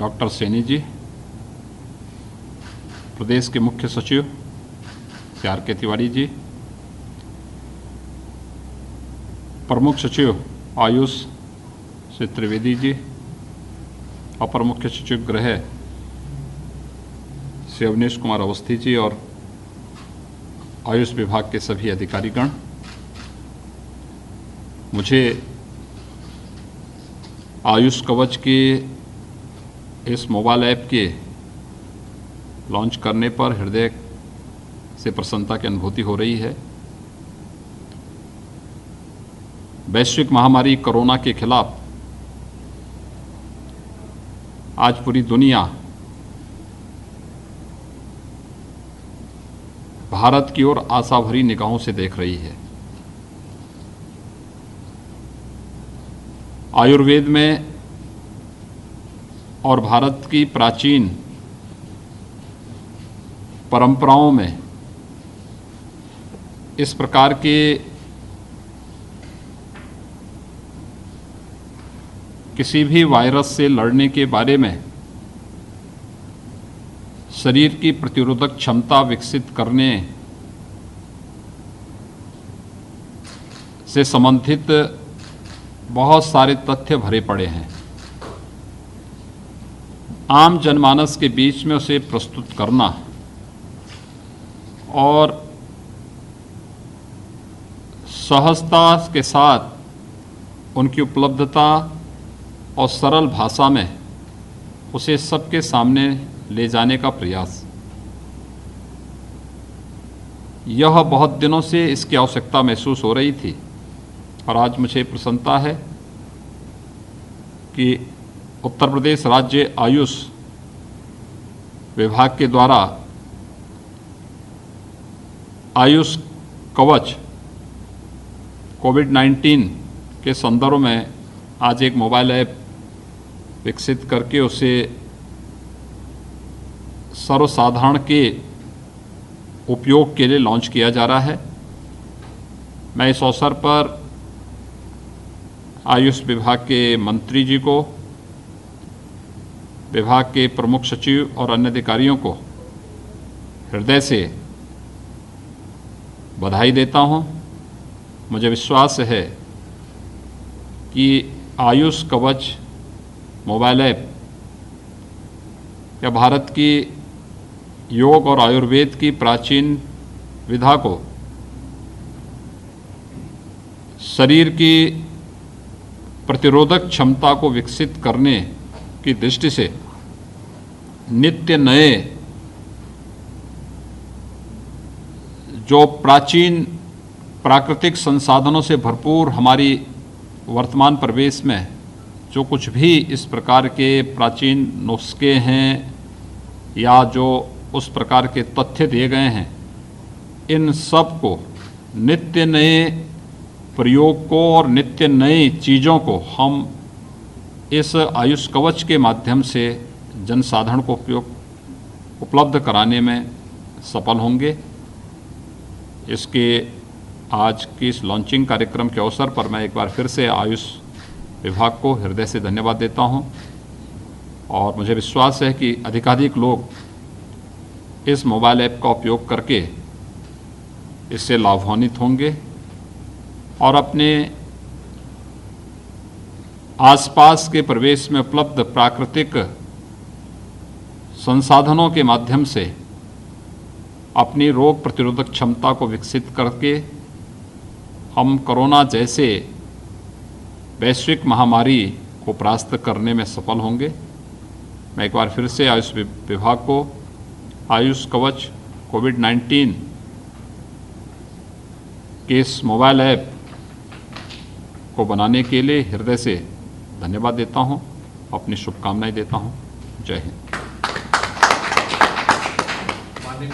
Doctor Saini ji, प्रदेश के मुख्य सचिव श्री आर.के. तिवारी जी, प्रमुख सचिव आयुष श्री त्रिवेदी जी, अपर मुख्य सचिव गृह श्री अवनीश कुमार अवस्थी जी और आयुष विभाग के सभी अधिकारीगण, मुझे आयुष कवच के इस मोबाइल ऐप के लॉन्च करने पर हृदय से प्रसन्नता की अनुभूति हो रही है। वैश्विक महामारी कोरोना के खिलाफ आज पूरी दुनिया भारत की ओर आशा भरी निगाहों से देख रही है। आयुर्वेद में और भारत की प्राचीन परंपराओं में इस प्रकार के किसी भी वायरस से लड़ने के बारे में शरीर की प्रतिरोधक क्षमता विकसित करने से संबंधित बहुत सारे तथ्य भरे पड़े हैं। आम जनमानस के बीच में उसे प्रस्तुत करना और सहजता के साथ उनकी उपलब्धता और सरल भाषा में उसे सबके सामने ले जाने का प्रयास, यह बहुत दिनों से इसकी आवश्यकता महसूस हो रही थी और आज मुझे प्रसन्नता है कि उत्तर प्रदेश राज्य आयुष विभाग के द्वारा आयुष कवच कोविड-19 के संदर्भ में आज एक मोबाइल ऐप विकसित करके उसे सर्वसाधारण के उपयोग के लिए लॉन्च किया जा रहा है। मैं इस अवसर पर आयुष विभाग के मंत्री जी को, विभाग के प्रमुख सचिव और अन्य अधिकारियों को हृदय से बधाई देता हूं। मुझे विश्वास है कि आयुष कवच मोबाइल ऐप या भारत की योग और आयुर्वेद की प्राचीन विधा को शरीर की प्रतिरोधक क्षमता को विकसित करने की दृष्टि से नित्य नए जो प्राचीन प्राकृतिक संसाधनों से भरपूर हमारी वर्तमान परिवेश में जो कुछ भी इस प्रकार के प्राचीन नुस्खे हैं या जो उस प्रकार के तथ्य दिए गए हैं, इन सब को नित्य नए प्रयोग को और नित्य नई चीज़ों को हम इस आयुष कवच के माध्यम से जनसाधारण को उपलब्ध कराने में सफल होंगे। इसके आज की इस लॉन्चिंग कार्यक्रम के अवसर पर मैं एक बार फिर से आयुष विभाग को हृदय से धन्यवाद देता हूं और मुझे विश्वास है कि अधिकाधिक लोग इस मोबाइल ऐप का उपयोग करके इससे लाभान्वित होंगे और अपने आसपास के परिवेश में उपलब्ध प्राकृतिक संसाधनों के माध्यम से अपनी रोग प्रतिरोधक क्षमता को विकसित करके हम कोरोना जैसे वैश्विक महामारी को परास्त करने में सफल होंगे। मैं एक बार फिर से आयुष विभाग को आयुष कवच कोविड-19 के इस मोबाइल ऐप को बनाने के लिए हृदय से धन्यवाद देता हूं, अपनी शुभकामनाएं देता हूं। जय हिंद।